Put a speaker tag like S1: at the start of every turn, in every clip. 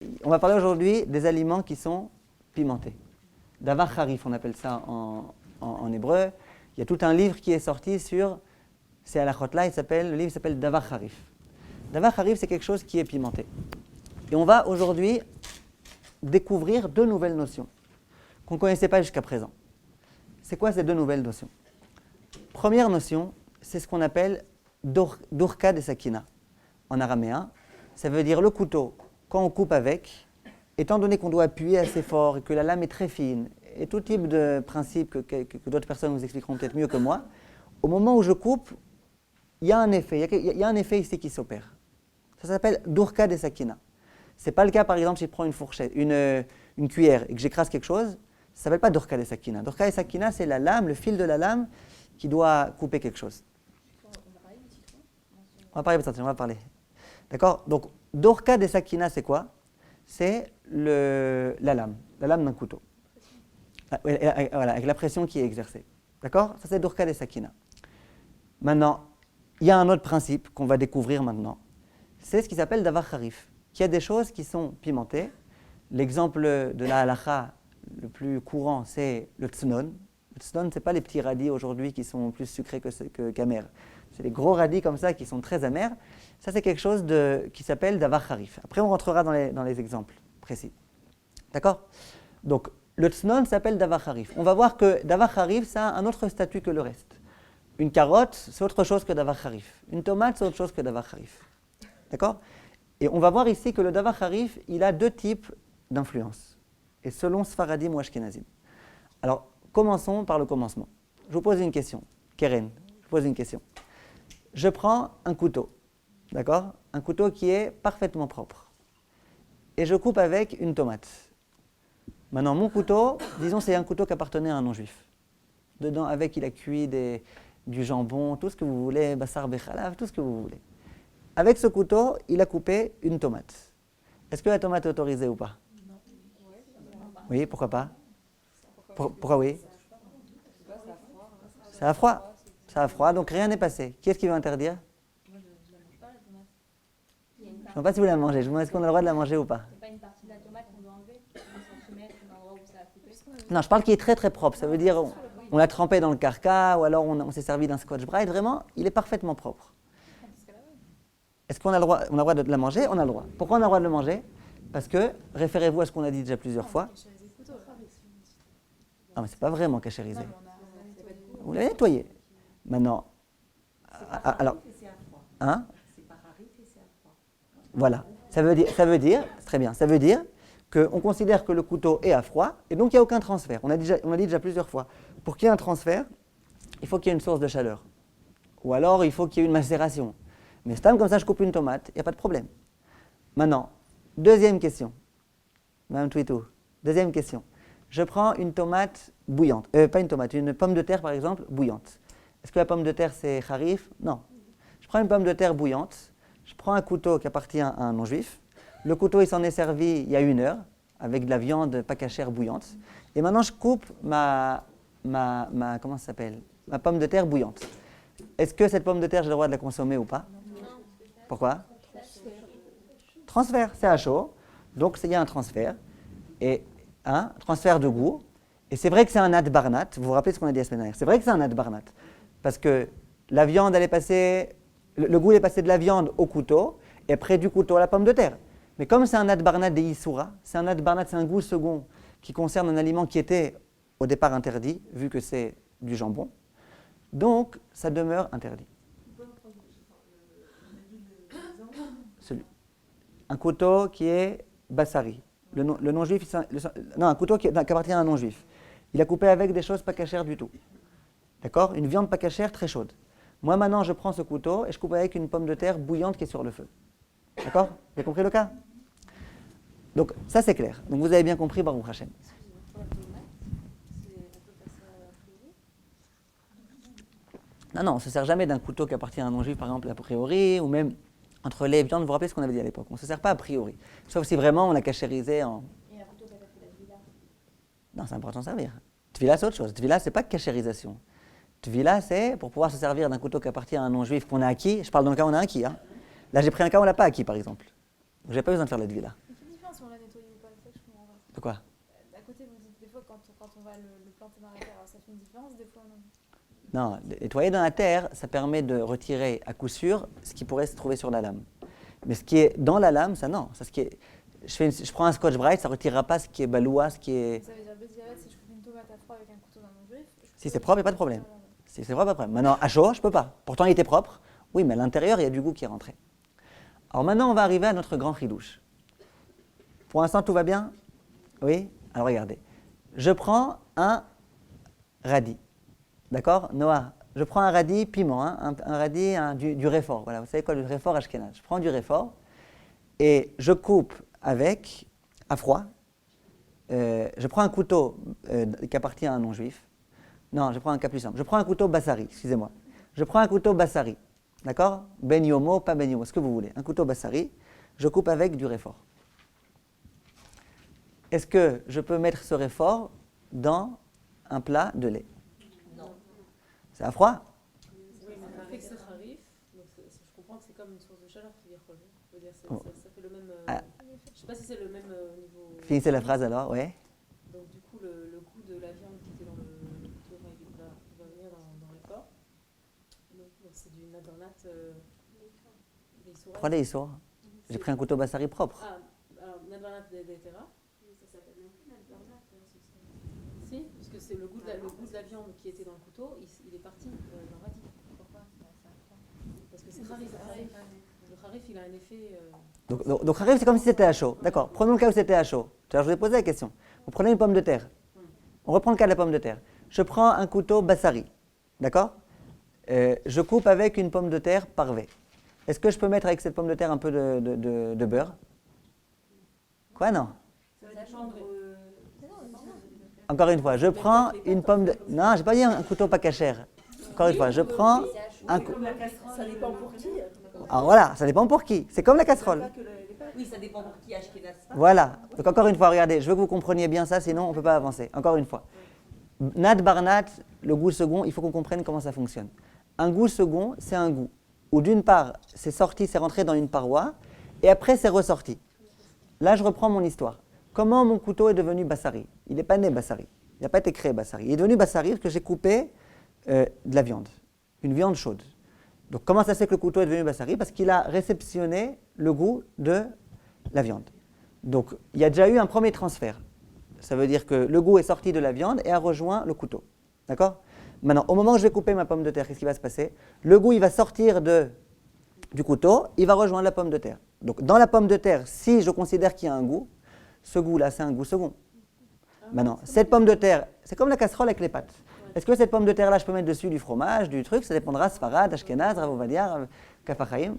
S1: On va parler aujourd'hui des aliments qui sont pimentés. Davar harif, on appelle ça en hébreu. Il y a tout un livre qui est sorti sur ces halachot-là. Le livre s'appelle Davar harif. Davar harif, c'est quelque chose qui est pimenté. Et on va aujourd'hui découvrir deux nouvelles notions qu'on ne connaissait pas jusqu'à présent. C'est quoi ces deux nouvelles notions? Première notion, c'est ce qu'on appelle durka de sakina en araméen. Ça veut dire le couteau, quand on coupe avec, étant donné qu'on doit appuyer assez fort et que la lame est très fine, et tout type de principe que d'autres personnes vous expliqueront peut-être mieux que moi, au moment où je coupe, il y a un effet, il y a un effet ici qui s'opère. Ça s'appelle durka de sakina. Ce n'est pas le cas, par exemple, si je prends une fourchette, une cuillère et que j'écrase quelque chose, ça ne s'appelle pas durka de sakina. Durka de sakina, c'est la lame, le fil de la lame qui doit couper quelque chose.
S2: On va parler du citron.
S1: On va parler. D'accord? Donc, durka de sakina, c'est quoi? C'est la lame d'un couteau. Voilà, avec la pression qui est exercée. D'accord? Ça, c'est durka de sakina. Maintenant, il y a un autre principe qu'on va découvrir maintenant. C'est ce qui s'appelle davar harif. Il y a des choses qui sont pimentées. L'exemple de la halacha le plus courant, c'est le tsnon. Le tsnon, ce n'est pas les petits radis aujourd'hui qui sont plus sucrés qu'amers. C'est les gros radis comme ça qui sont très amers. Ça, c'est quelque chose qui s'appelle davar harif. Après, on rentrera dans les exemples précis. D'accord? Donc, le tsnon s'appelle davar harif. On va voir que davar harif, ça a un autre statut que le reste. Une carotte, c'est autre chose que davar harif. Une tomate, c'est autre chose que davar harif. D'accord? Et on va voir ici que le davar harif, il a deux types d'influence. Et selon Sfaradim ou Ashkenazim. Alors, commençons par le commencement. Je vous pose une question. Keren, je vous pose une question. Je prends un couteau, d'accord? Un couteau qui est parfaitement propre. Et je coupe avec une tomate. Maintenant, mon couteau, disons, c'est un couteau qui appartenait à un non-juif. Dedans, avec, il a cuit du jambon, tout ce que vous voulez, bassar bechalav, tout ce que vous voulez. Avec ce couteau, il a coupé une tomate. Est-ce que la tomate est autorisée ou pas?
S2: Non.
S1: Oui, pourquoi pas? Pourquoi oui? Ça a froid. Ça a froid, donc rien n'est passé. Qui est-ce qui veut interdire?
S2: Moi, je la mange pas, la tomate.
S1: Je ne sais pas si vous la mangez. Je vous demande est-ce qu'on a le droit de la manger ou pas?
S2: C'est pas une partie de la tomate qu'on doit enlever, 1 centimètre, l'endroit où ça a coupé.
S1: Non, je parle qui est très très propre. Ça veut dire on l'a trempé dans le carca ou alors on s'est servi d'un Scotch Brite. Vraiment, il est parfaitement propre. Est-ce qu'on a le droit de la manger? On a le droit. Pourquoi on a le droit de le manger? Parce que, référez-vous à ce qu'on a dit déjà plusieurs fois. Non, mais ce n'est pas vraiment cachérisé. Vous l'avez nettoyé. Maintenant, alors, hein? Voilà. Ça veut dire, très bien, ça veut dire qu'on considère que le couteau est à froid et donc il n'y a aucun transfert. On a dit déjà plusieurs fois. Pour qu'il y ait un transfert, il faut qu'il y ait une source de chaleur. Ou alors, il faut qu'il y ait une macération. Mais stam, comme ça, je coupe une tomate, il n'y a pas de problème. Maintenant, deuxième question. Madame Twitou, deuxième question. Je prends une tomate bouillante. Pas une tomate, une pomme de terre, par exemple, bouillante. Est-ce que la pomme de terre, c'est harif? Non. Je prends une pomme de terre bouillante. Je prends un couteau qui appartient à un non-juif. Le couteau, il s'en est servi il y a 1 heure, avec de la viande pas cachère bouillante. Et maintenant, je coupe comment ça s'appelle? Ma pomme de terre bouillante. Est-ce que cette pomme de terre, j'ai le droit de la consommer ou pas? Pourquoi? Transfert, c'est à chaud. Donc, il y a un transfert. Et un transfert de goût. Et c'est vrai que c'est un ad-barnat. Vous vous rappelez ce qu'on a dit la semaine dernière? C'est vrai que c'est un ad-barnat. Parce que la viande, elle est passée, le goût est passé de la viande au couteau, et près du couteau à la pomme de terre. Mais comme c'est un ad-barnat des Issoura, c'est un ad-barnat, c'est un goût second qui concerne un aliment qui était au départ interdit, vu que c'est du jambon. Donc, ça demeure interdit. Un couteau qui est bassari. Le non-juif, un couteau qui appartient à un non-juif. Il a coupé avec des choses pas cachères du tout. D'accord? Une viande pas cachère très chaude. Moi, maintenant, je prends ce couteau et je coupe avec une pomme de terre bouillante qui est sur le feu. D'accord? Vous avez compris le cas? Donc, ça, c'est clair. Donc, vous avez bien compris, Baruch Hashem. Non, on ne se sert jamais d'un couteau qui appartient à un non-juif, par exemple, a priori, ou même entre les viandes. Vous vous rappelez ce qu'on avait dit à l'époque? On ne se sert pas a priori. Sauf si vraiment on a cachérisé en...
S2: Et un couteau qui a fait la tvila.
S1: Non, c'est important de servir. Tvila, c'est autre chose. Tvila, ce n'est pas cachérisation. Tvila, c'est pour pouvoir se servir d'un couteau qui appartient à un non-juif qu'on a acquis. Je parle dans le cas où on a acquis. Hein. Là, j'ai pris un cas où on ne l'a pas acquis, par exemple. Donc, je n'ai pas besoin de faire la tvila.
S2: Quelle différence on a nettoyer ou pas, c'est ça que je comprends pas.
S1: De quoi?
S2: D'à côté, vous dites des fois quand on va le planter dans la terre, alors ça fait une différence, des fois non.
S1: Non, nettoyer dans la terre, ça permet de retirer à coup sûr ce qui pourrait se trouver sur la lame. Mais ce qui est dans la lame, ça non. Ça, ce qui est, je prends un Scotch Brite, ça ne retirera pas ce qui est balois, ce qui est...
S2: Ça veut dire Béziaret, si je coupe une tomate à froid avec un couteau dans mon juif.
S1: Si c'est propre, il n'y a pas de problème. Si c'est propre, pas de problème. Maintenant, à chaud, je ne peux pas. Pourtant, il était propre. Oui, mais à l'intérieur, il y a du goût qui est rentré. Alors maintenant, on va arriver à notre grand chidouche. Pour l'instant, tout va bien? Oui? Alors regardez. Je prends un radis. D'accord? Noah, je prends un radis piment, hein, un radis du réfort. Voilà, vous savez quoi, le réfort ashkénaze. Je prends du réfort et je coupe avec, à froid. Je prends un couteau qui appartient à un non-juif. Non, je prends un cas plus simple. Je prends un couteau bassari, excusez-moi. Je prends un couteau bassari. D'accord? Ben yomo, pas ben yomo, ce que vous voulez. Un couteau bassari, je coupe avec du réfort. Est-ce que je peux mettre ce réfort dans un plat de lait?
S3: Non.
S1: C'est à froid?
S4: Oui, mais le fait que c'est harif, donc je comprends que c'est comme une source de chaleur qui vient relever. Je veux dire, ça fait le même. Je ne sais pas si c'est le même niveau.
S1: Finissez la phrase alors, ouais.
S4: Donc, du coup, le goût de la viande qui était dans le couteau va venir dans les porcs. Donc c'est du nadernat.
S1: Trois des issours. J'ai pris un couteau bassari propre.
S4: Ah, alors nadernat d'Etera.
S3: Ça s'appelle même plus nadernat.
S4: Si, parce que c'est le goût de la viande qui était dans le couteau, il est parti dans le radis.
S3: Pourquoi?
S4: Parce que c'est harif. Le harif, il a un effet.
S1: Donc harif, c'est comme si c'était à chaud. D'accord. Prenons le cas où c'était à chaud. Alors, je vous ai posé la question. Vous prenez une pomme de terre. On reprend le cas de la pomme de terre. Je prends un couteau bassari. D'accord? Je coupe avec une pomme de terre parvée. Est-ce que je peux mettre avec cette pomme de terre un peu de beurre? Quoi, non?
S3: Ça va dépendre.
S1: Encore une fois, je prends une pomme de... Non, j'ai pas dit un couteau pas cachère. Encore une fois, je prends un couteau...
S3: Ça dépend pour qui.
S1: Alors voilà, ça dépend pour qui. C'est comme la casserole.
S3: Oui, ça dépend pour qui Ashkenaz.
S1: Voilà. Donc encore une fois, regardez, je veux que vous compreniez bien ça, sinon on ne peut pas avancer. Encore une fois. Nat barnat, le goût second, il faut qu'on comprenne comment ça fonctionne. Un goût second, c'est un goût où d'une part, c'est sorti, c'est rentré dans une paroi, et après c'est ressorti. Là, je reprends mon histoire. Comment mon couteau est devenu bassari? Il n'est pas né bassari. Il n'a pas été créé bassari. Il est devenu bassari parce que j'ai coupé de la viande, une viande chaude. Donc comment ça se fait que le couteau est devenu bassari? Parce qu'il a réceptionné le goût de la viande. Donc il y a déjà eu un premier transfert. Ça veut dire que le goût est sorti de la viande et a rejoint le couteau. D'accord? Maintenant, au moment où je vais couper ma pomme de terre, qu'est-ce qui va se passer? Le goût, il va sortir du couteau, il va rejoindre la pomme de terre. Donc dans la pomme de terre, si je considère qu'il y a un goût, ce goût-là, c'est un goût second. Maintenant, cette pomme de terre, c'est comme la casserole avec les pâtes. Est-ce que cette pomme de terre-là, je peux mettre dessus du fromage, du truc? Ça dépendra, Sfarad, Ashkenaz, Rav Ovadia, Kaf HaChaim.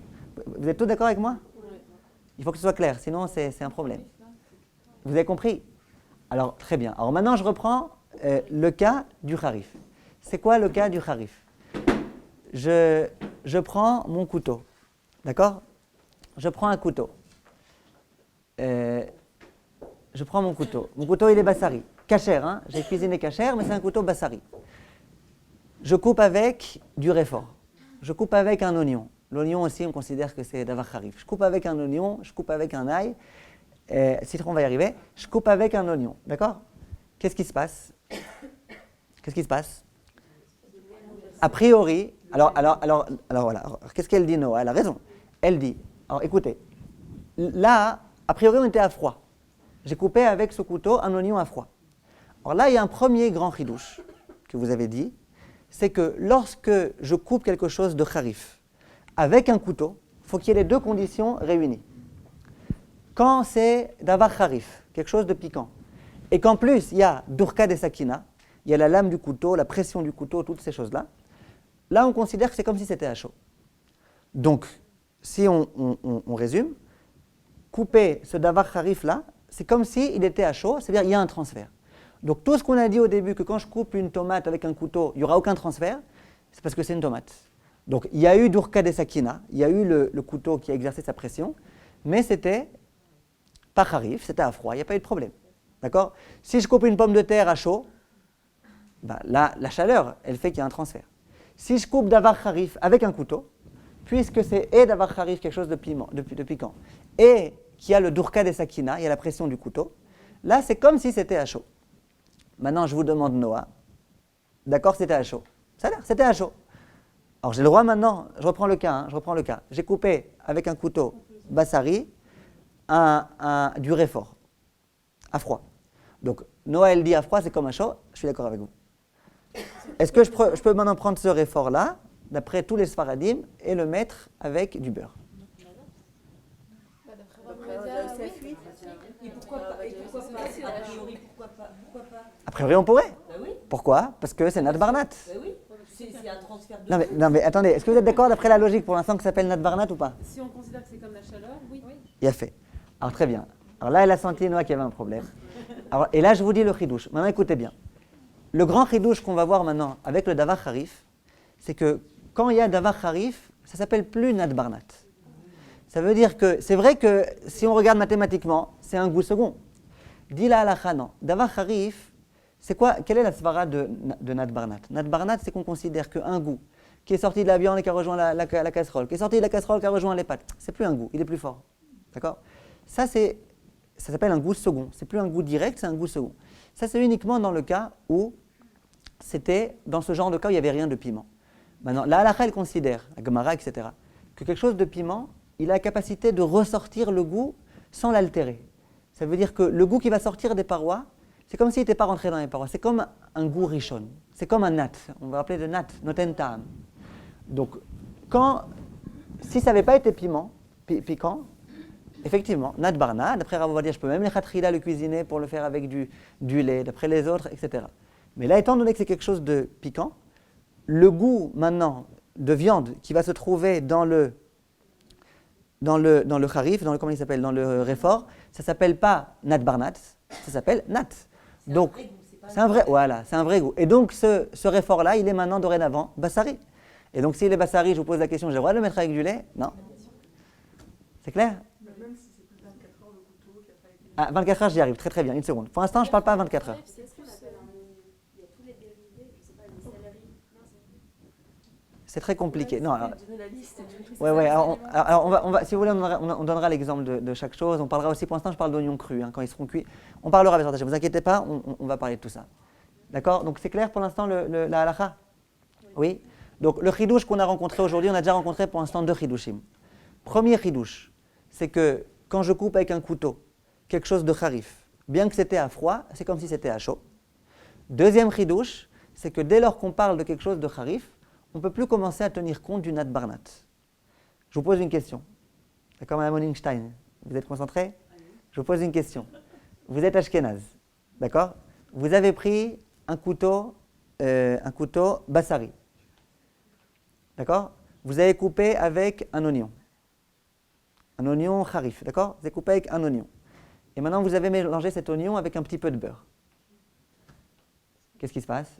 S1: Vous êtes tous d'accord avec moi? Il faut que ce soit clair, sinon c'est un problème. Vous avez compris? Alors, très bien. Alors maintenant, je reprends le cas du harif. C'est quoi le cas du harif? Je prends mon couteau. D'accord? Je prends un couteau. Je prends mon couteau. Mon couteau, il est bassari. Cachère, hein? J'ai cuisiné cachère, mais c'est un couteau bassari. Je coupe avec du réfort. Je coupe avec un oignon. L'oignon aussi, on considère que c'est davar harif. Je coupe avec un oignon, je coupe avec un ail. Citron, on va y arriver. Je coupe avec un oignon. D'accord? Qu'est-ce qui se passe? Qu'est-ce qui se passe? A priori, alors voilà. Alors, qu'est-ce qu'elle dit, Noah? Elle a raison. Elle dit, alors écoutez, là, a priori, on était à froid. J'ai coupé avec ce couteau un oignon à froid. Alors là, il y a un premier grand chidouche que vous avez dit, c'est que lorsque je coupe quelque chose de harif avec un couteau, il faut qu'il y ait les deux conditions réunies. Quand c'est davar harif, quelque chose de piquant, et qu'en plus il y a durka des sakina, il y a la lame du couteau, la pression du couteau, toutes ces choses-là, là on considère que c'est comme si c'était à chaud. Donc, si on résume, couper ce davar harif là, c'est comme s'il était à chaud, c'est-à-dire il y a un transfert. Donc tout ce qu'on a dit au début, que quand je coupe une tomate avec un couteau, il n'y aura aucun transfert, c'est parce que c'est une tomate. Donc il y a eu durka des sakina, il y a eu le couteau qui a exercé sa pression, mais c'était pas harif, c'était à froid, il n'y a pas eu de problème. D'accord? Si je coupe une pomme de terre à chaud, là, la chaleur, elle fait qu'il y a un transfert. Si je coupe davar harif avec un couteau, puisque c'est et davar harif, quelque chose de piquant, et qui a le durka des sakina, il y a la pression du couteau. Là, c'est comme si c'était à chaud. Maintenant, je vous demande Noah. D'accord, c'était à chaud. Ça a l'air, c'était à chaud. Alors, j'ai le droit maintenant, je reprends le cas. J'ai coupé avec un couteau bassari du réfort, à froid. Donc, Noah, elle dit à froid, c'est comme à chaud. Je suis d'accord avec vous. Est-ce que je peux maintenant prendre ce réfort-là, d'après tous les sfaradim, et le mettre avec du beurre?
S2: Bah, d'après Rav Ovadia, oui.
S3: Et pourquoi pas? Et pourquoi pas? A priori, pourquoi pas? Pourquoi pas?
S1: A priori, on pourrait.
S3: Bah oui,
S1: Pourquoi? Parce que c'est Nat Barnat.
S3: bah oui. C'est un transfert de.
S1: Non mais attendez, est-ce que vous êtes d'accord d'après la logique pour l'instant que ça s'appelle Nat Barnat ou pas?
S4: Si on considère que c'est comme la chaleur, oui.
S1: Il a fait. Alors très bien. Alors là, elle a senti Noah qu'il y avait un problème. Alors, et là, je vous dis le chidouche. Maintenant, écoutez bien. Le grand chidouche qu'on va voir maintenant avec le davar harif, c'est que quand il y a davar harif, ça s'appelle plus Nat Barnat. Ça veut dire que c'est vrai que si on regarde mathématiquement, c'est un goût second. Dit la halakha, non. Davar harif, c'est quoi? Quelle est la svara de Nat Barnat? Nat Barnat, c'est qu'on considère qu'un goût qui est sorti de la viande et qui a rejoint la casserole, qui est sorti de la casserole, qui a rejoint les pâtes, c'est plus un goût, il est plus fort. D'accord? Ça s'appelle un goût second. C'est plus un goût direct, c'est un goût second. Ça, c'est uniquement dans le cas où c'était, dans ce genre de cas où il n'y avait rien de piment. Maintenant, la halakha, elle considère, la Gemara, etc., que quelque chose de piment, il a la capacité de ressortir le goût sans l'altérer. Ça veut dire que le goût qui va sortir des parois, c'est comme s'il n'était pas rentré dans les parois. C'est comme un goût rishon. C'est comme un nat. On va appeler de nat, noten ta'am. Donc, si ça n'avait pas été piquant, effectivement, Nat Barnat, d'après Rav Ovadia, je peux même les khatrila le cuisiner pour le faire avec du lait, d'après les autres, etc. Mais là, étant donné que c'est quelque chose de piquant, le goût maintenant de viande qui va se trouver dans le harif, comment il s'appelle, dans le réfort, ça s'appelle pas Nat Barnat, ça s'appelle Nat. Donc, c'est un vrai goût. Et donc, ce réfort-là, il est maintenant dorénavant bassari. Et donc, s'il est bassari, je vous pose la question, j'ai le droit de le mettre avec du lait? Non. C'est clair?
S5: Même si c'est plus de 24 heures, le couteau qui a pas été.
S1: Ah, 24 heures, j'y arrive, très très bien, une seconde. Pour l'instant, je ne parle pas à 24 heures.
S3: C'est ce qu'on appelle il y a tous les dérivés, je sais pas, les céleri. Non,
S1: C'est très compliqué. Non, alors,
S5: Donner la liste et tout.
S1: ouais, alors on va, si vous voulez, on donnera l'exemple de chaque chose. On parlera aussi, pour l'instant, je parle d'oignons crus, quand ils seront cuits. On parlera avec ne vous inquiétez pas, on va parler de tout ça. D'accord? Donc c'est clair pour l'instant la halakha? Oui. Donc le chidouche qu'on a rencontré aujourd'hui, on a déjà rencontré pour l'instant 2 chidouchim. Premier chidouche, c'est que quand je coupe avec un couteau quelque chose de harif, bien que c'était à froid, c'est comme si c'était à chaud. Deuxième chidouche, c'est que dès lors qu'on parle de quelque chose de harif, on ne peut plus commencer à tenir compte du Nat Barnat. Je vous pose une question. D'accord, Mme Onenstein? Vous êtes concentré? Je vous pose une question. Vous êtes ashkénaze, d'accord? Vous avez pris un couteau bassari. D'accord? Vous avez coupé avec un oignon harif, d'accord? Vous avez coupé avec un oignon. Et maintenant, vous avez mélangé cet oignon avec un petit peu de beurre. Qu'est-ce qui se passe?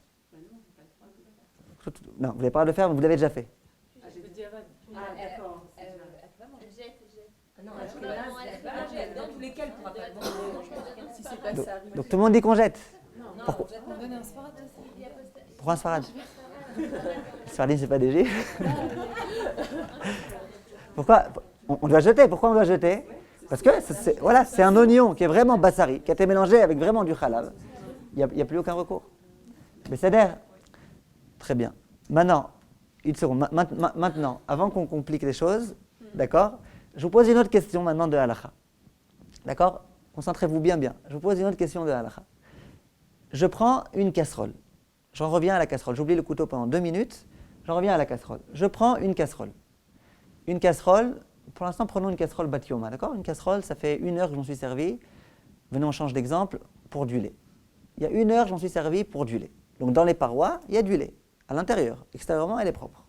S1: Non, vous n'avez pas le faire, mais vous l'avez déjà fait.
S4: Je veux dire,
S3: Ah, d'accord. Non, dans tous les cas, elle pourra pas le manger.
S5: Si c'est pas ça arrive.
S1: Donc tout le monde dit qu'on jette. Pourquoi?
S2: On donne un sfarad aussi.
S1: Pourquoi un sfarad? Sfaradim, c'est pas des juifs. Pourquoi? On doit jeter. Pourquoi on doit jeter? Parce que c'est un oignon qui est vraiment bassari, qui a été mélangé avec vraiment du halal. Il n'y a plus aucun recours. Mais c'est d'air. Très bien. Maintenant, une seconde. Maintenant, avant qu'on complique les choses, d'accord, je vous pose une autre question maintenant de halakha. D'accord? Concentrez-vous bien. Je vous pose une autre question de halakha. Je prends une casserole. J'en reviens à la casserole. J'oublie le couteau pendant 2 minutes. J'en reviens à la casserole. Je prends une casserole. Une casserole, pour l'instant, prenons une casserole batioma. D'accord? Une casserole, ça fait 1 heure que j'en suis servi. Venez, on change d'exemple, pour du lait. Il y a 1 heure que j'en suis servi pour du lait. Donc dans les parois, il y a du lait. À l'intérieur. Extérieurement, elle est propre.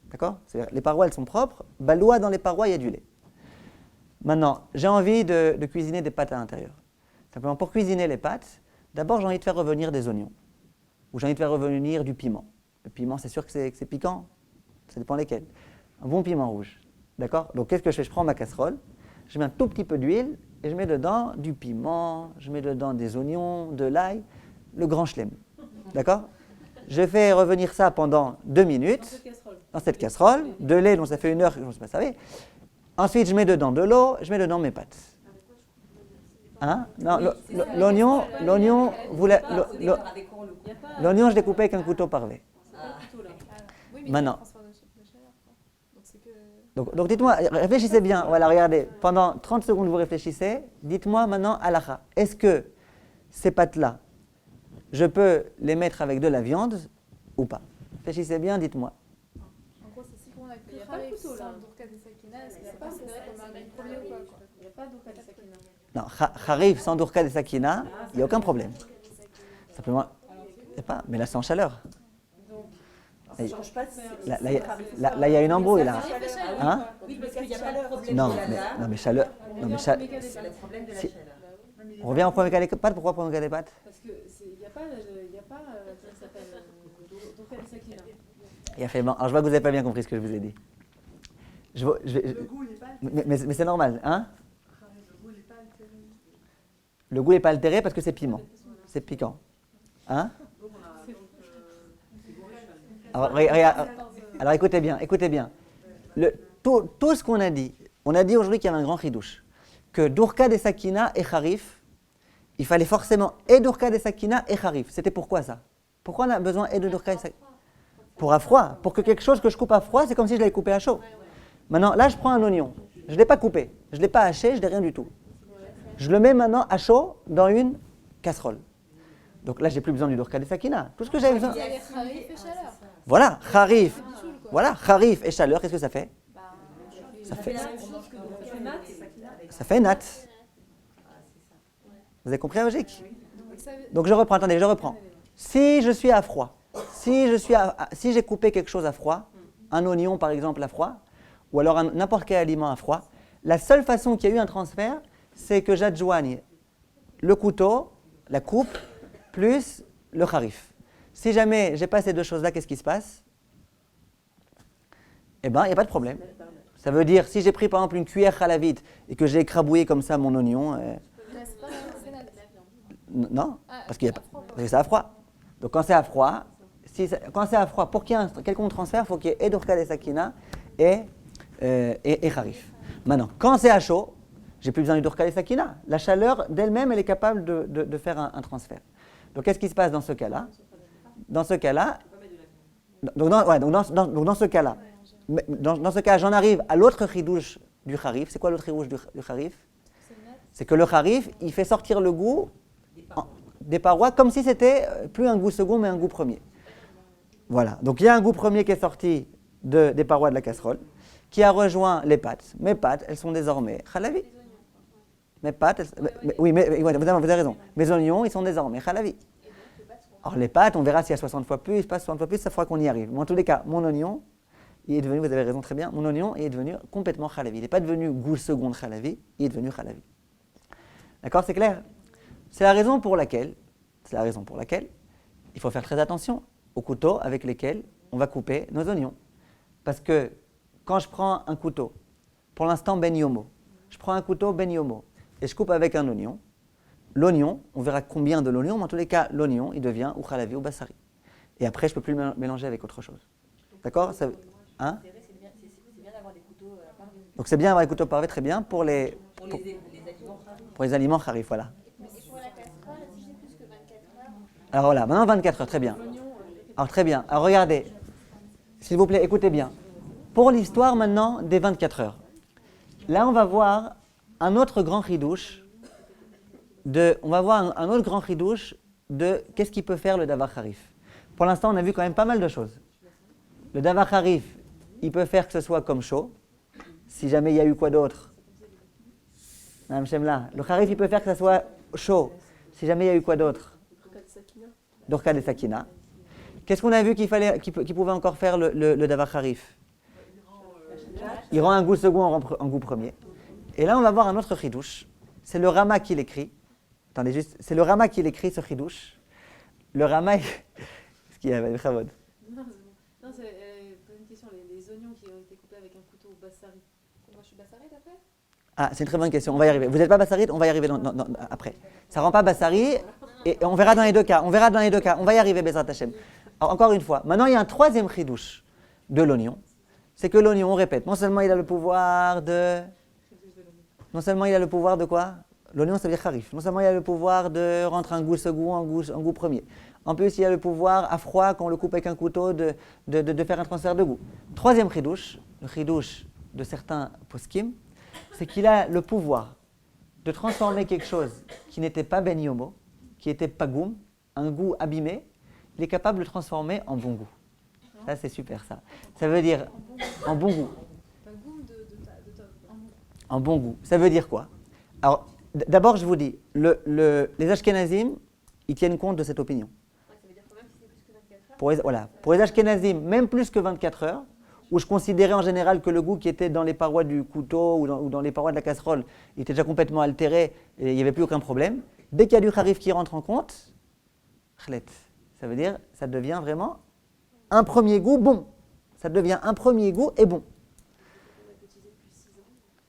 S1: D'accord? C'est-à-dire, les parois, elles sont propres. Balois, dans les parois, il y a du lait. Maintenant, j'ai envie de cuisiner des pâtes à l'intérieur. Simplement, pour cuisiner les pâtes, d'abord, j'ai envie de faire revenir des oignons. Ou j'ai envie de faire revenir du piment. Le piment, c'est sûr que c'est piquant. Ça dépend lesquels. Un bon piment rouge. D'accord? Donc, qu'est-ce que je fais? Je prends ma casserole, je mets un tout petit peu d'huile et je mets dedans du piment, je mets dedans des oignons, de l'ail, le grand chelem. D'accord? Je fais revenir ça pendant 2 minutes dans cette casserole, de lait dont ça fait 1 heure que je ne me suis pas servi. Ensuite, je mets dedans de l'eau, je mets dedans mes pâtes. Hein? Non, l'oignon, vous la- le-
S4: Il y a pas.
S1: l'oignon, je l'ai coupé avec un couteau parvé.
S4: C'est pas le couteau là.
S2: Oui, mais
S1: Maintenant.
S2: il y a un transfert de chaleur, quoi. Donc c'est que.
S1: Donc dites-moi, réfléchissez bien. Voilà, regardez, pendant 30 secondes, vous réfléchissez. Dites-moi maintenant, halakha, est-ce que ces pâtes-là, je peux les mettre avec de la viande ou pas? Réfléchissez bien, dites-moi.
S2: En gros, c'est si on a
S4: Il y
S2: que
S4: a pas de
S2: Kharif
S4: couteau, là.
S2: sans Dourka des Sakina, est-ce que c'est pas considéré comme un premier ou quoi?
S4: Il n'y a pas d'eau de sakina.
S1: Non, kharif sans dourka des sakina, il n'y a aucun problème. Simplement, il y a pas, mais là c'est en chaleur.
S3: Ça ne change pas de
S1: Là, il y a une embrouille là.
S2: Kharif et chaleur.
S1: Hein?
S3: Oui, parce qu'il n'y a pas de problème
S1: Non,
S3: de la dame.
S1: non, mais chaleur. Non, mais
S3: C'est le problème de la
S1: Si-
S3: chaleur.
S1: On revient au premier cas des pâtes. Pourquoi premier cas des pâtes?
S4: Parce que il n'y a pas, comment ça s'appelle, d'eau de sakina.
S1: Il a fait bon. Alors je vois que vous n'avez pas bien compris ce que je vous ai dit. Je vais-
S5: Le goût, il n'est pas
S1: mais c'est normal, hein?
S5: le goût, il n'est pas altéré.
S1: Le goût n'est pas altéré parce que c'est piment, c'est piquant, hein? Alors écoutez bien, écoutez bien. Tout ce qu'on a dit, on a dit aujourd'hui qu'il y avait un grand chidouche, que Dourka des Sakina et Kharif, il fallait forcément et Dourka des Sakina et Kharif. C'était pourquoi ça? Pourquoi on a besoin et de Dourka des Sakina? Pour à froid. Pour que quelque chose que je coupe à froid, c'est comme si je l'avais coupé à chaud. Maintenant, là, je prends un oignon. Je ne l'ai pas coupé, je ne l'ai pas haché, je n'ai rien du tout. Je le mets maintenant à chaud dans une casserole. Donc là, j'ai plus besoin du Dourka des Sakina. Tout ce que j'avais besoin.
S2: Il y a les Kharif et chaleur.
S1: Voilà, Kharif.
S2: Bichoul, quoi.
S1: Voilà, Kharif et chaleur, qu'est-ce que ça fait? Ça fait, ça fait natte. Vous avez compris la logique?
S2: Donc ça veut-
S1: Donc je reprends, attendez, je reprends. Si je suis à froid, si j'ai coupé quelque chose à froid, un oignon par exemple à froid, ou alors n'importe quel aliment à froid, la seule façon qu'il y a eu un transfert, c'est que j'adjoigne le couteau, la coupe, plus le kharif. Si jamais j'ai pas ces deux choses-là, qu'est-ce qui se passe? Eh bien, il n'y a pas de problème. Ça veut dire, si j'ai pris par exemple une cuillère halavite et que j'ai écrabouillé comme ça mon oignon,
S2: Mais c'est pas c'est nat.
S1: non,
S2: Ah,
S1: parce qu'il y a
S2: à
S1: pas,
S2: froid,
S1: parce que c'est à froid. Donc quand c'est à froid, quand c'est à froid, pour qu'il y ait un quelconque transfert, il faut qu'il y ait Dourka des Sakina et Kharif. Maintenant, quand c'est à chaud, j'ai plus besoin du Dourka des Sakina. La chaleur d'elle-même, elle est capable de faire un transfert. Donc qu'est-ce qui se passe dans ce cas-là? Dans ce cas-là, donc dans ce cas-là, dans ce cas, j'en arrive à l'autre chidouche du Kharif. C'est quoi l'autre chidouche du Kharif? C'est que le Kharif, il fait sortir le goût des parois comme si c'était plus un goût second mais un goût premier. Voilà, donc il y a un goût premier qui est sorti des parois de la casserole, qui a rejoint les pâtes. Mes pâtes, elles sont désormais khalavi. Mes pâtes, oui, mais vous avez raison. Mes oignons, ils sont désormais khalavi. Alors les pâtes, on verra s'il y a 60 fois plus, pas 60 fois plus, ça fera qu'on y arrive. Mais en tous les cas, mon oignon, il est devenu, vous avez raison très bien, mon oignon est devenu complètement khalavi. Il n'est pas devenu goût second khalavi, il est devenu khalavi. D'accord, c'est clair? C'est la raison pour laquelle il faut faire très attention aux couteaux avec lesquels on va couper nos oignons. Parce que quand je prends un couteau, pour l'instant ben yomo, je prends un couteau ben yomo et je coupe avec un oignon, l'oignon, on verra combien de l'oignon, mais en tous les cas, l'oignon, il devient ou khalavi ou bassari. Et après, je ne peux plus le mélanger avec autre chose. D'accord? Hein?
S3: C'est bien d'avoir des couteaux parvis.
S1: Donc c'est bien d'avoir des couteaux parvés, très bien, pour les
S3: aliments ravis.
S1: pour les aliments kharif, voilà.
S3: Et pour la casserole, si j'ai plus que 24 heures,
S1: Alors voilà, maintenant 24 heures, très bien. Alors très bien, alors regardez, s'il vous plaît, écoutez bien. Pour l'histoire maintenant des 24 heures, là on va voir un autre grand chidouche de qu'est-ce qu'il peut faire le davar kharif. Pour l'instant, on a vu quand même pas mal de choses. Le davar kharif, il peut faire que ce soit comme chaud, si jamais il y a eu quoi d'autre. Madame Shemla, le kharif, il peut faire que ce soit chaud, si jamais il y a eu quoi d'autre. Dourka des Sakina. Qu'est-ce qu'on a vu qu'il pouvait encore faire le davar kharif? Il rend un goût second en goût premier. Et là, on va voir un autre chidouche. C'est le Rama qui l'écrit. Attendez juste, c'est le Rama qui l'écrit, ce chidouche. Le Rama, ce qu'il y a, Chavod.
S4: Non, c'est une question. Les oignons qui ont été coupés avec un couteau bassari.
S2: Moi, je suis bassari d'après.
S1: Ah, c'est une très bonne question. On va y arriver. Vous n'êtes pas bassarit? On va y arriver après. Ça ne rend pas bassari et on verra dans les deux cas. On va y arriver, Bezrat Hashem. Alors, encore une fois, maintenant il y a un troisième chidouche de l'oignon. C'est que l'oignon, on répète, non seulement il a le pouvoir de quoi? L'oignon, ça veut dire harif. Non seulement il a le pouvoir de rendre un goût second, un goût premier. En plus, il a le pouvoir, à froid, quand on le coupe avec un couteau, de faire un transfert de goût. Troisième chidouche, le chidouche de certains poskim, c'est qu'il a le pouvoir de transformer quelque chose qui n'était pas ben yomo, qui était pagoum, un goût abîmé, il est capable de le transformer en bon goût. Ça, c'est super, ça. Ça veut dire en bon goût. En bon goût. Ça veut dire quoi? Alors, d'abord, je vous dis, les Ashkenazim, ils tiennent compte de cette opinion.
S4: Ça veut dire quand même si c'est plus que 24 heures.
S1: Voilà. Pour les Ashkenazim, même plus que 24 heures, où je considérais en général que le goût qui était dans les parois du couteau ou dans les parois de la casserole, il était déjà complètement altéré et il n'y avait plus aucun problème. Dès qu'il y a du harif qui rentre en compte, khlet, ça veut dire ça devient vraiment un premier goût bon. Ça devient un premier goût et bon.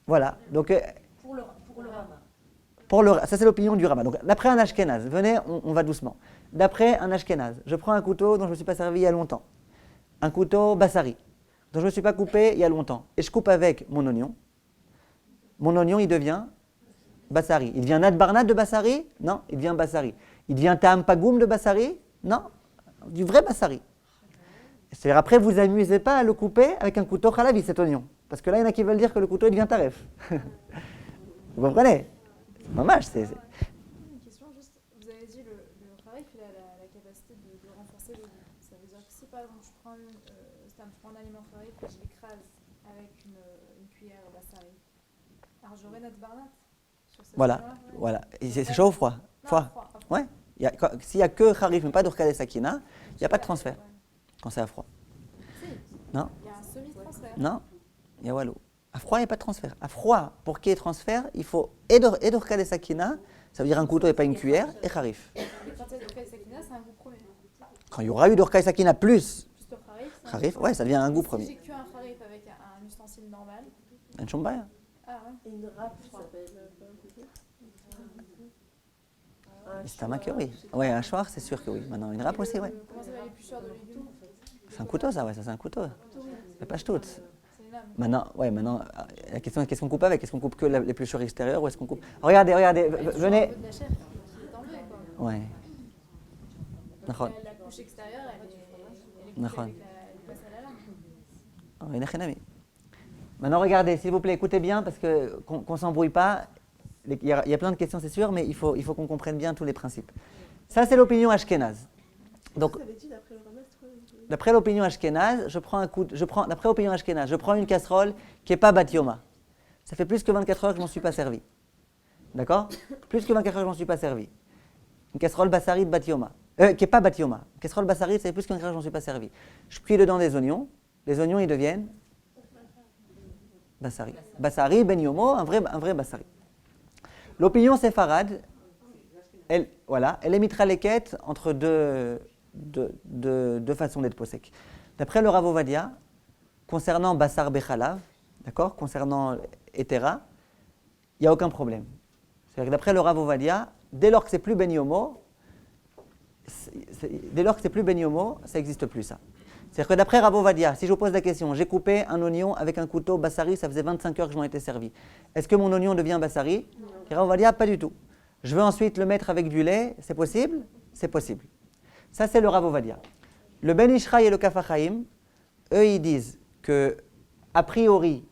S1: Voilà. Donc, pour le Rama. Ça, c'est l'opinion du Rama. Donc, d'après un Ashkenaz, venez, on va doucement. D'après un Ashkenaz, je prends un couteau dont je ne me suis pas servi il y a longtemps. Un couteau bassari, dont je ne me suis pas coupé il y a longtemps. Et je coupe avec mon oignon. Mon oignon, il devient bassari. Il devient nadbarnat de bassari? Non, il devient bassari. Il devient ta'am pagoum de bassari? Non, du vrai bassari. C'est-à-dire après, vous amusez pas à le couper avec un couteau khalavi, cet oignon. Parce que là, il y en a qui veulent dire que le couteau il devient taref. Vous comprenez? C'est dommage.
S2: Une question juste, vous avez dit le harif, il a la capacité de renforcer le goût. Ça veut dire que si par exemple je prends un aliment harif et je l'écrase avec une cuillère bassari, alors j'aurai notre barnat sur cette
S1: Voilà. Et c'est chaud ou froid? Froid. Ouais. S'il n'y a que harif, mais pas d'urka des sakina, il n'y a pas de transfert. Quand c'est à froid. Non.
S2: Il y a un semi-transfert.
S1: Non. Il y a walou. À froid, il n'y a pas de transfert. À froid, pour qu'il y ait transfert, il faut edorka des sakina, ça veut dire un couteau et pas une cuillère, et harif.
S2: Et quand il y a d'urka et sakina, c'est un goût premier.
S1: Quand il y aura eu d'urka et sakina plus
S2: Juste le harif.
S1: harif, ouais, ça devient un goût
S2: Si
S1: premier.
S2: j'ai cuit un harif avec un ustensile normal.
S1: Un chombaya.
S2: Ah ouais.
S3: Et une râpe, ça s'appelle
S1: C'est un mac, oui. Ouais, un choir, c'est sûr que oui. Maintenant, une râpe aussi, ouais.
S2: Comment ça va l'éplucheur de légumes?
S1: C'est un couteau, ça, ouais, ça c'est un couteau. C'est pas tout.
S2: C'est une lame.
S1: Maintenant, la question est qu'est-ce qu'on coupe avec? Est-ce qu'on coupe que l'épluchure extérieure ou est-ce qu'on coupe... Regardez, venez.
S2: Un peu de la chair qui est enlevée, quoi.
S1: Ouais. D'accord.
S2: La couche extérieure, elle est
S1: D'accord.
S2: coupée avec elle passe à la lame.
S1: Maintenant, regardez, s'il vous plaît, écoutez bien parce qu'on ne s'embrouille pas. Il y a plein de questions, c'est sûr, mais il faut qu'on comprenne bien tous les principes. Ça, c'est l'opinion ashkénaze. Donc, d'après l'opinion ashkénaze, je prends une casserole qui n'est pas batioma. Ça fait plus que 24 heures que je ne m'en suis pas servi. D'accord? Plus que 24 heures que je ne m'en suis pas servi. Une casserole bassari de batioma. Qui n'est pas batioma. Une casserole bassari, ça fait plus que 24 heures que je ne m'en suis pas servi. Je cuis dedans des oignons. Les oignons, ils deviennent bassari. Bassari, ben yomo, un vrai bassari. L'opinion séfarade, elle est mitraleket entre deux façons d'être posek. D'après le Rav Ovadia, concernant Bassar Bechalav, d'accord, concernant Etera, il n'y a aucun problème. C'est-à-dire que d'après le Rav Ovadia, dès lors que c'est plus Ben Yomo, ça n'existe plus ça. C'est-à-dire que d'après Rav Ovadia, si je vous pose la question, j'ai coupé un oignon avec un couteau Bassari, ça faisait 25 heures que je m'en étais servi. Est-ce que mon oignon devient Bassari? Rav Ovadia, pas du tout. Je veux ensuite le mettre avec du lait, c'est possible? C'est possible. Ça, c'est le Rav Ovadia. Le Ben Ishraï et le Kaf HaChaim, eux, ils disent que, a priori,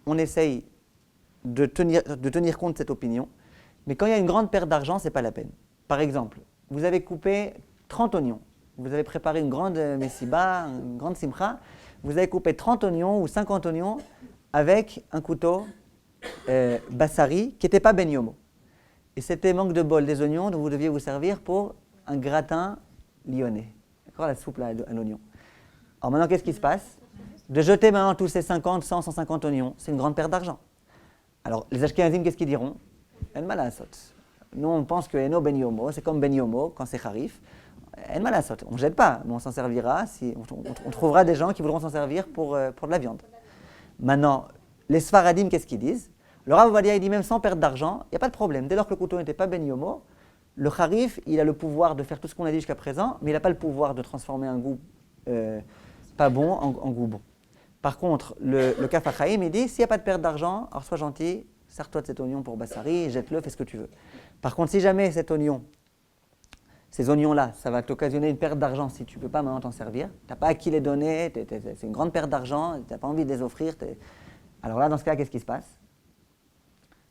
S1: on essaye de tenir compte de cette opinion, mais quand il y a une grande perte d'argent, ce n'est pas la peine. Par exemple, vous avez coupé 30 oignons, vous avez préparé une grande messiba, une grande simcha, vous avez coupé 30 oignons ou 50 oignons avec un couteau bassari qui n'était pas ben yomo. Et c'était manque de bol des oignons dont vous deviez vous servir pour un gratin lyonnais. D'accord, la soupe là, à l'oignon. Alors maintenant, qu'est-ce qui se passe? De jeter maintenant tous ces 50, 100, 150 oignons, c'est une grande perte d'argent. Alors, les Ashkenazim, qu'est-ce qu'ils diront? En malasot. Nous, on pense que Eno ben yomo, c'est comme ben yomo quand c'est harif. En malasot. On ne jette pas, mais on s'en servira. On trouvera des gens qui voudront s'en servir pour de la viande. Maintenant, les Sfaradim, qu'est-ce qu'ils disent? Le Rav Ovadia, il dit même sans perte d'argent, il n'y a pas de problème. Dès lors que le couteau n'était pas ben yomo, le harif, il a le pouvoir de faire tout ce qu'on a dit jusqu'à présent, mais il n'a pas le pouvoir de transformer un goût pas bon en goût bon. Par contre, le Kaf HaChaim, il dit, s'il n'y a pas de perte d'argent, alors sois gentil, sers-toi de cet oignon pour bassari, jette-le, fais ce que tu veux. Par contre, si jamais cet oignon, ces oignons-là, ça va t'occasionner une perte d'argent si tu ne peux pas maintenant t'en servir, tu n'as pas à qui les donner, c'est une grande perte d'argent, tu n'as pas envie de les offrir. Alors là, dans ce cas, qu'est-ce qui se passe?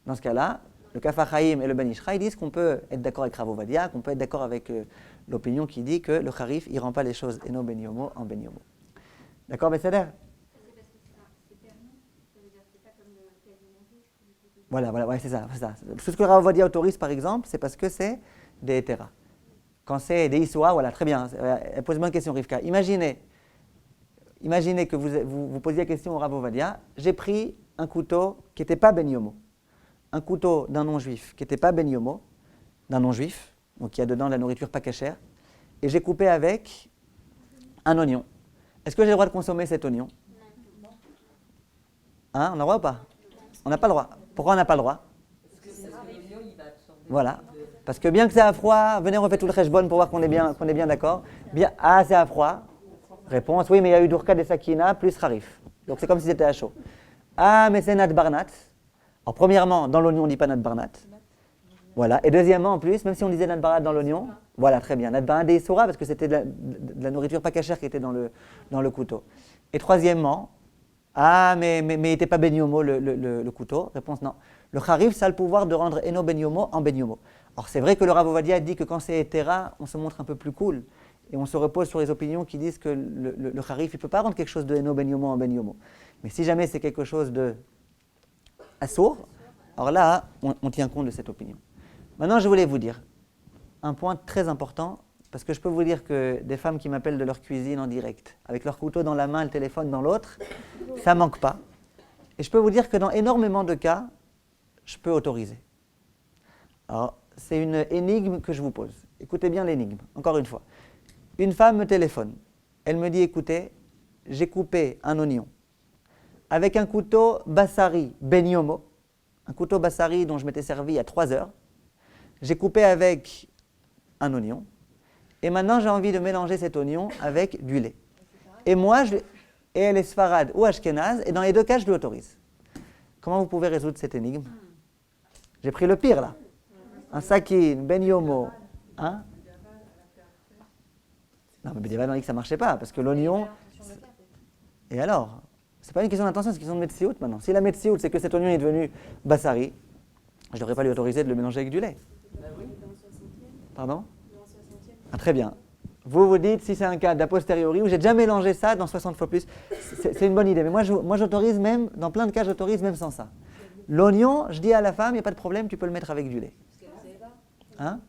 S1: Dans ce cas-là, le Kaf HaChaim et le Ben Ishra, ils disent qu'on peut être d'accord avec Rav Ovadia, qu'on peut être d'accord avec l'opinion qui dit que le Harif, il ne rend pas les choses Eno Ben Yomo en Ben Yomo. D'accord, Besséder?
S3: C'est parce que c'est permis. Ça veut dire que c'est pas comme le quasi-nazi.
S1: Voilà, ouais, c'est ça. Tout ce que le Rav Ovadia autorise, par exemple, c'est parce que c'est des hétéras. Quand c'est des Issoa, voilà, très bien. Pose-moi une question, Rivka. Imaginez que vous posiez la question au Rav Ovadia. J'ai pris un couteau qui n'était pas Ben Yomo. Un couteau d'un non-juif qui n'était pas Ben Yomo, d'un non-juif, donc il y a dedans de la nourriture pas cachère, et j'ai coupé avec un oignon. Est-ce que j'ai le droit de consommer cet oignon? Hein, on a le droit ou pas? On n'a pas le droit. Pourquoi on n'a pas le droit? Voilà. Parce que bien que c'est à froid, venez, on refait tout le cheshbon pour voir qu'on est bien d'accord. Bien, c'est à froid. Réponse, oui, mais il y a eu Dourka des Sakina plus Harif. Donc c'est comme si c'était à chaud. Mais c'est Nat Barnat. Alors premièrement, dans l'oignon, on ne dit pas Nat Barnat. Voilà. Et deuxièmement, en plus, même si on disait Nat Barnat dans l'oignon, voilà, très bien. Nat Barnat des Issoura, parce que c'était de la nourriture pas cachère qui était dans le couteau. Et troisièmement, mais il n'était pas Ben Yomo le couteau. Réponse, non. Le Harif, ça a le pouvoir de rendre Eno Ben Yomo en Ben Yomo. Alors c'est vrai que le Rav Ovadia dit que quand c'est hétéra, on se montre un peu plus cool. Et on se repose sur les opinions qui disent que le Harif, il ne peut pas rendre quelque chose de Eno Ben Yomo en Ben Yomo. Mais si jamais c'est quelque chose de assour, alors là, on tient compte de cette opinion. Maintenant, je voulais vous dire un point très important, parce que je peux vous dire que des femmes qui m'appellent de leur cuisine en direct, avec leur couteau dans la main, le téléphone dans l'autre, ça ne manque pas. Et je peux vous dire que dans énormément de cas, je peux autoriser. Alors, c'est une énigme que je vous pose. Écoutez bien l'énigme, encore une fois. Une femme me téléphone. Elle me dit, écoutez, j'ai coupé un oignon avec un couteau Bassari Ben Yomo, un couteau Bassari dont je m'étais servi il y a 3 heures. J'ai coupé avec un oignon. Et maintenant, j'ai envie de mélanger cet oignon avec du lait. Et moi, et elle est Sfarad ou Ashkenaz, et dans les deux cas, je lui autorise. Comment vous pouvez résoudre cette énigme? J'ai pris le pire, là. Un sakin, Ben Yomo. Hein? Non, mais Bediavad, on dit que ça ne marchait pas, parce que l'oignon... Et alors? Ce n'est pas une question d'intention, c'est une question de Metsiout maintenant. Si la Metsiout, c'est que cet oignon est devenu Bassari, je ne devrais pas lui autoriser de le mélanger avec du lait. Pardon? Très bien. Vous dites si c'est un cas d'a posteriori où j'ai déjà mélangé ça dans 60 fois plus. C'est une bonne idée. Mais moi j'autorise même, dans plein de cas, j'autorise même sans ça. L'oignon, je dis à la femme, il n'y a pas de problème, tu peux le mettre avec du lait. Hein?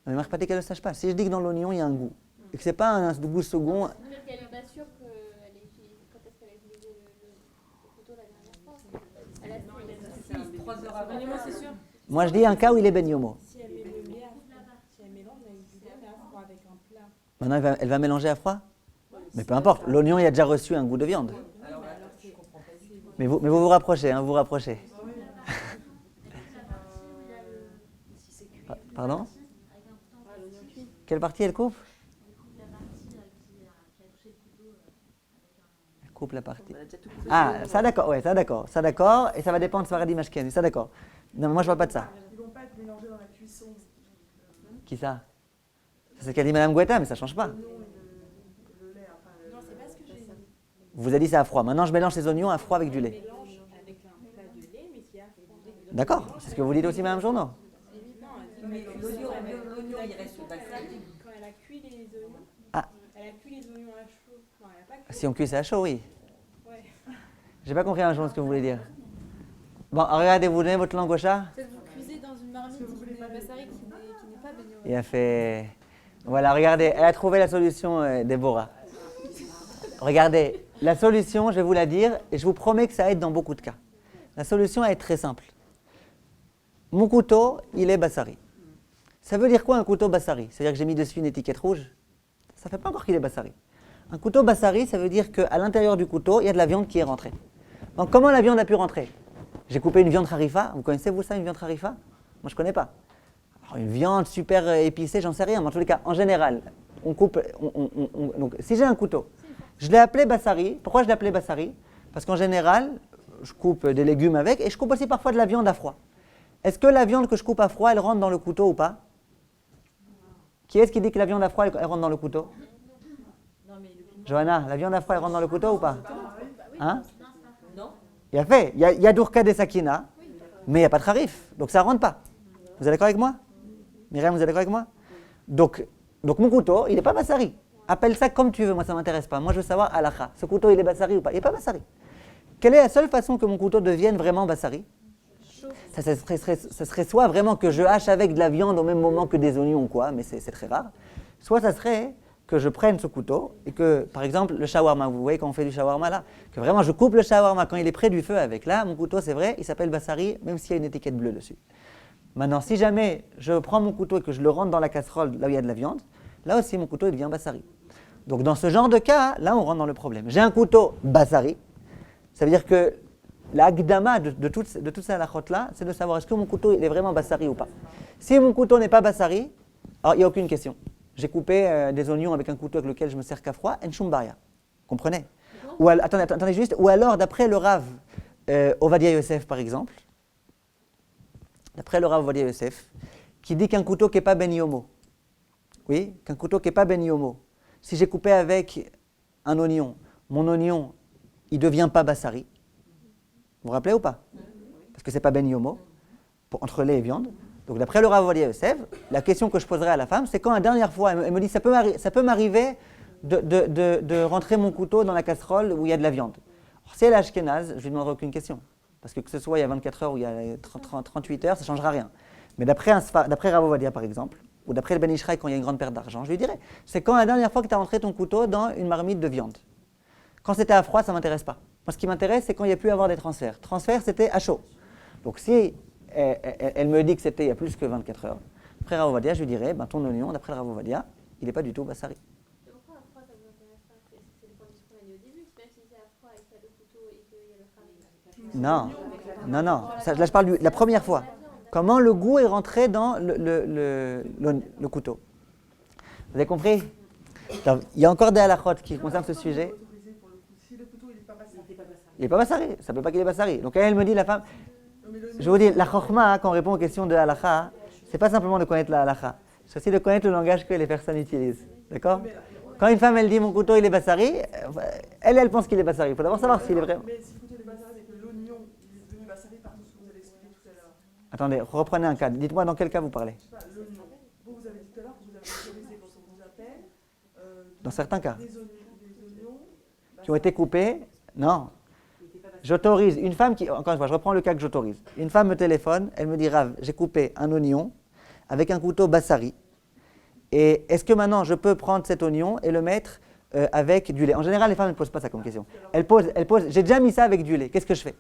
S1: Mais marque pas qu'elle ne le sache pas. Si je dis que dans l'oignon, il y a un goût, et que ce n'est pas un goût second...
S3: Elle n'est pas sûre qu'elle ait utilisé... Quand est-ce qu'elle a utilisé le couteau la dernière fois? Elle a fait
S4: 3 heures avant, c'est sûr.
S1: Moi, je dis un cas où il est Ben Yomo.
S5: Si elle met le lait, si elle mélange avec du lait à froid avec un plat.
S1: Maintenant, elle va mélanger à froid? Mais peu importe, l'oignon, il a déjà reçu un goût de viande. Mais vous vous rapprochez, hein, vous vous rapprochez. Pardon? Quelle partie elle coupe? Elle coupe la partie. Ça d'accord, ouais, ça d'accord, et ça va dépendre de Sfaradi Mashken, ça d'accord. Non, mais moi je parle pas de ça.
S5: Ils ne vont pas être mélangés dans la cuisson.
S1: Qui ça? C'est ce qu'a dit Madame Guetta, mais ça change pas.
S5: Le lait, enfin
S2: Non, c'est pas ce que j'ai dit.
S1: Vous avez dit c'est à froid. Maintenant je mélange ces oignons à froid avec du lait.
S5: mélange avec un plat de lait, mais qui a fait du lait.
S1: D'accord, c'est ce que vous dites aussi Madame Journeau.
S5: Mais l'oignon, il reste au Bassari. Quand elle a cuit les oignons, elle a cuit les oignons à chaud. Non, elle n'a pas cuit.
S1: Si on cuit ça à chaud, oui.
S5: Ouais.
S1: J'ai pas compris un jour ce que vous voulez dire. Bon, regardez, vous donnez votre langue au chat.
S2: Peut-être vous cuisez dans une marmite qui n'est Bassari, qui n'est pas Ben Yomo.
S1: Il a fait... Voilà, regardez, elle a trouvé la solution, Déborah. Regardez, la solution, je vais vous la dire, et je vous promets que ça aide dans beaucoup de cas. La solution est très simple. Mon couteau, il est Bassari. Ça veut dire quoi un couteau Bassari? C'est-à-dire que j'ai mis dessus une étiquette rouge? Ça ne fait pas encore qu'il est Bassari. Un couteau Bassari, ça veut dire qu'à l'intérieur du couteau, il y a de la viande qui est rentrée. Donc comment la viande a pu rentrer? J'ai coupé une viande harifa. Vous connaissez vous ça, une viande harifa? Moi je ne connais pas. Alors, une viande super épicée, j'en sais rien. Mais en tous les cas, en général, on coupe... donc si j'ai un couteau, je l'ai appelé Bassari. Pourquoi je l'ai appelé Bassari? Parce qu'en général, je coupe des légumes avec, et je coupe aussi parfois de la viande à froid. Est-ce que la viande que je coupe à froid, elle rentre dans le couteau ou pas? Qui est-ce qui dit que la viande à froid, elle rentre dans le couteau? Johanna, la viande à froid, elle rentre dans le couteau ou pas? Hein?
S4: Non.
S1: Il a fait. Il y a d'urka des sakina, mais il n'y a pas de harif. Donc ça ne rentre pas. Vous êtes d'accord avec moi? Myriam, vous êtes d'accord avec moi? Donc mon couteau, il n'est pas bassari. Appelle ça comme tu veux, moi ça ne m'intéresse pas. Moi je veux savoir halakha. Ce couteau, il est bassari ou pas? Il n'est pas bassari. Quelle est la seule façon que mon couteau devienne vraiment bassari? Ça serait soit vraiment que je hache avec de la viande au même moment que des oignons, quoi, mais c'est très rare. Soit ça serait que je prenne ce couteau et que, par exemple, le shawarma, vous voyez quand on fait du shawarma là, que vraiment je coupe le shawarma quand il est près du feu avec. Là, mon couteau, c'est vrai, il s'appelle bassari, même s'il y a une étiquette bleue dessus. Maintenant, si jamais je prends mon couteau et que je le rentre dans la casserole là où il y a de la viande, là aussi mon couteau il devient bassari. Donc dans ce genre de cas, là on rentre dans le problème. J'ai un couteau bassari, ça veut dire que la agdama de toutes ces halachot-là, c'est de savoir est-ce que mon couteau il est vraiment bassari ou pas. Si mon couteau n'est pas bassari, alors il n'y a aucune question. J'ai coupé des oignons avec un couteau avec lequel je me sers qu'à froid, en shumbaria. Comprenez? Ou attendez juste. Ou alors, d'après le Rav Ovadia Yosef, par exemple, d'après le Rav Ovadia Yosef, qui dit qu'un couteau qui n'est pas ben yomo, oui, qu'un couteau qui n'est pas ben yomo, si j'ai coupé avec un oignon, mon oignon, il ne devient pas bassari. Vous vous rappelez ou pas? Parce que ce n'est pas ben yomo, entre lait et viande. Donc d'après le Rav Ovadia Yosef, la question que je poserai à la femme, c'est quand la dernière fois, elle me dit, ça peut m'arriver de rentrer mon couteau dans la casserole où il y a de la viande. Alors, si elle est ashkénaze, je ne lui demanderai aucune question. Parce que ce soit il y a 24 heures ou il y a 38 heures, ça ne changera rien. Mais d'après Rav Ovadia par exemple, ou d'après le Ben Ishraï quand il y a une grande perte d'argent, je lui dirai, c'est quand la dernière fois que tu as rentré ton couteau dans une marmite de viande. Quand c'était à froid, ça ne m'intéresse pas. Moi ce qui m'intéresse, c'est quand il n'y a plus à avoir des transferts. Transfert, c'était à chaud. Donc si elle me dit que c'était il y a plus que 24 heures. Après Rav Ovadia, je lui dirais, ton oignon, d'après Rav Ovadia, il n'est pas du tout bassari.
S3: Mais pourquoi à froid ça vous intéresse pas? C'est le point de ce qu'on a dit au début. Même si c'est à froid et qu'il y a le couteau et qu'il y a le harif.
S1: Non. Là je parle de la première fois. Comment le goût est rentré dans le couteau. Vous avez compris? Alors, il y a encore des halachot qui concernent ce sujet.
S5: Si le couteau il n'est pas bassari.
S1: Il n'est pas bassari. Ça ne peut pas qu'il est bassari. Donc elle me dit, la femme... Je vous dis, la chokhma, quand on répond aux questions de halakha, c'est pas simplement de connaître la halakha, c'est aussi de connaître le langage que les personnes utilisent. D'accord? Quand une femme, elle dit mon couteau il est bassari, elle pense qu'il est bassari. Il faut d'abord savoir s'il est vrai.
S5: Mais si le couteau est bassari et que l'oignon il est devenu bassari par tout ce que vous avez expliqué tout à l'heure.
S1: Attendez, reprenez un cas. Dites-moi dans quel cas vous parlez.
S5: Je sais pas, l'oignon. Vous avez dit tout à l'heure que vous avez autorisé quand on vous appelle.
S1: Dans certains cas.
S5: Des oignons
S1: Qui ont été coupés. Non. J'autorise une femme qui, encore une fois, je reprends le cas que j'autorise. Une femme me téléphone, elle me dit Rav, j'ai coupé un oignon avec un couteau bassari. Et est-ce que maintenant je peux prendre cet oignon et le mettre avec du lait? En général, les femmes ne posent pas ça comme question. Elles posent, j'ai déjà mis ça avec du lait, qu'est-ce que je fais?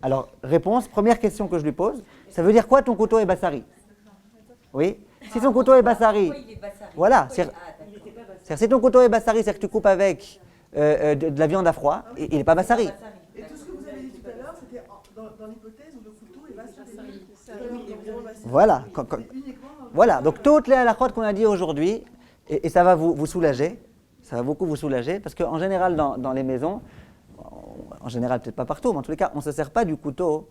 S1: Alors, réponse, première question que je lui pose, ça veut dire quoi ton couteau est bassari? Oui? Si ton couteau est bassari, voilà. C'est-à-dire, si ton couteau est bassari, c'est que tu coupes avec de la viande à froid, et il n'est pas bassari.
S5: Et tout ce que vous avez dit tout à l'heure, c'était dans l'hypothèse où le couteau est bassari.
S1: Voilà. Voilà. Donc toutes les halachot qu'on a dit aujourd'hui, et ça va vous soulager, ça va beaucoup vous soulager, parce qu'en général dans les maisons, en général peut-être pas partout, mais en tous les cas, on ne se sert pas du couteau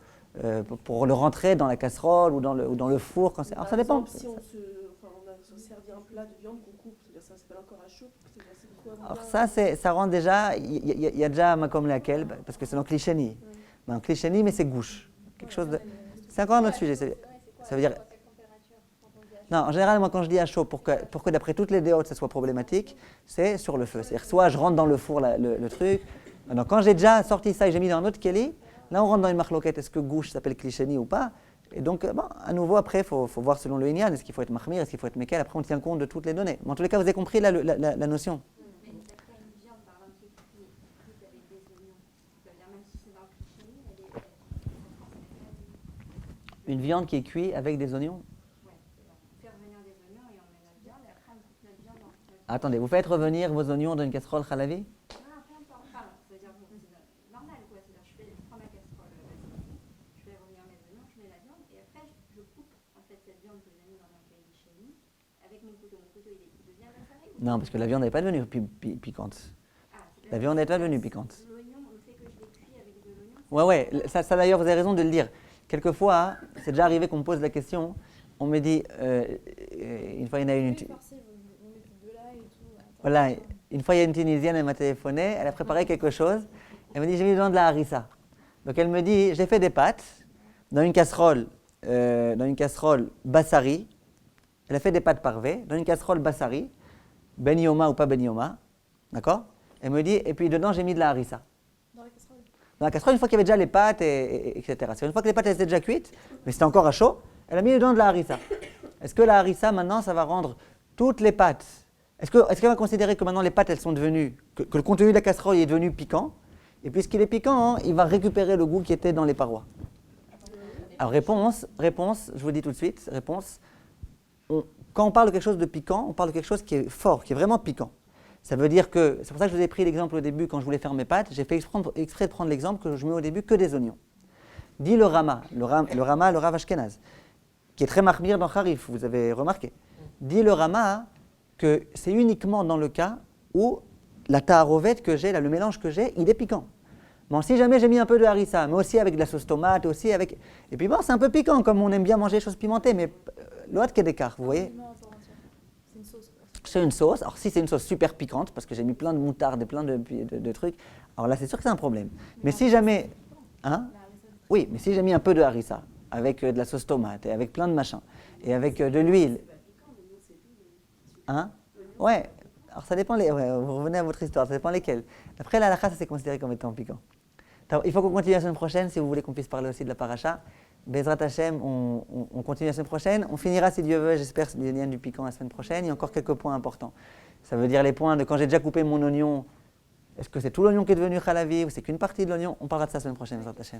S1: pour le rentrer dans la casserole ou dans le four. Alors ça dépend.
S5: Si on se servi un plat de viande qu'on coupe, c'est-à-dire ça s'appelle encore à chaud.
S1: Alors ça rend déjà, il y a déjà comme laquelle, parce que c'est dans Klisheni. Un Klisheni, mais c'est gouche. Quelque chose de... C'est encore un autre sujet. Ça veut dire... Non, en général, moi quand je dis à chaud, pour que d'après toutes les déotes ça soit problématique, c'est sur le feu. C'est-à-dire soit je rentre dans le four le truc. Donc quand j'ai déjà sorti ça et j'ai mis dans un autre keli, là on rentre dans une marloquette, est-ce que gouche s'appelle Klisheni ou pas? Et donc, à nouveau, après, il faut voir selon le Inyan, est-ce qu'il faut être mahmir, est-ce qu'il faut être mekel, après on tient compte de toutes les données. Mais en tous les cas, vous avez compris la notion. Une viande qui est cuite avec des oignons?
S6: Faire venir des oignons et on met la viande et après on coupe la viande en...
S1: Attendez, vous faites revenir vos oignons dans une casserole khalavi?
S6: Non, peu importe. Enfin, c'est-à-dire, c'est normal quoi. C'est-à-dire, je prends ma casserole, je fais revenir mes oignons, je mets la viande et après je coupe en fait cette viande que j'ai mis dans mon cahier chez nous avec mon couteau. Mon couteau il devient bassari?
S1: Non, parce que la viande n'est pas devenue piquante. La viande n'est pas devenue piquante.
S6: L'oignon, le fait que je l'ai cuit avec de l'oignon,
S1: Ouais, ça d'ailleurs, vous avez raison de le dire. Quelquefois, hein, c'est déjà arrivé qu'on me pose la question, on me dit, une fois il y en a une... Voilà, une fois il y a une Tunisienne, elle m'a téléphoné, elle a préparé quelque chose, elle me dit, j'ai mis besoin de la harissa. Donc elle me dit, j'ai fait des pâtes dans une casserole bassari, elle a fait des pâtes parvées, dans une casserole bassari, ben yoma ou pas ben yoma, d'accord? Elle me dit, et puis dedans j'ai mis de la harissa. Dans la casserole, une fois qu'il y avait déjà les pâtes, etc. C'est une fois que les pâtes étaient déjà cuites, mais c'était encore à chaud, elle a mis dedans de la harissa. Est-ce que la harissa, maintenant, ça va rendre toutes les pâtes? Est-ce qu'elle va considérer que maintenant les pâtes, elles sont devenues, que le contenu de la casserole est devenu piquant? Et puisqu'il est piquant, hein, il va récupérer le goût qui était dans les parois. Alors réponse, je vous dis tout de suite, quand on parle de quelque chose de piquant, on parle de quelque chose qui est fort, qui est vraiment piquant. Ça veut dire que, c'est pour ça que je vous ai pris l'exemple au début quand je voulais faire mes pâtes, j'ai fait exprès de prendre l'exemple que je mets au début que des oignons. Dit le Rama, le Rav Ashkenaz, qui est très marmire dans Harif, vous avez remarqué. Dit le Rama que c'est uniquement dans le cas où la taharovette que j'ai, là, le mélange que j'ai, il est piquant. Bon, si jamais j'ai mis un peu de harissa, mais aussi avec de la sauce tomate, aussi avec... Et puis bon, c'est un peu piquant, comme on aime bien manger des choses pimentées, mais l'autre qui est d'écart, vous voyez?
S2: C'est une sauce.
S1: C'est une sauce. Alors si c'est une sauce super piquante, parce que j'ai mis plein de moutarde et plein de trucs, alors là c'est sûr que c'est un problème. Mais si jamais... Hein? Oui, mais si j'ai mis un peu de harissa, avec de la sauce tomate, et avec plein de machins, et avec de l'huile... Hein? Ouais. Alors ça dépend, vous revenez à votre histoire, ça dépend lesquels. Après la halakha, ça c'est considéré comme étant piquant. Alors, il faut qu'on continue la semaine prochaine, si vous voulez qu'on puisse parler aussi de la paracha. Bezrat Hashem, on continue la semaine prochaine. On finira, si Dieu veut, j'espère, les liens du piquant la semaine prochaine. Il y a encore quelques points importants. Ça veut dire les points de quand j'ai déjà coupé mon oignon. Est-ce que c'est tout l'oignon qui est devenu khalavi ou c'est qu'une partie de l'oignon? On parlera de ça la semaine prochaine, Bezrat Hashem.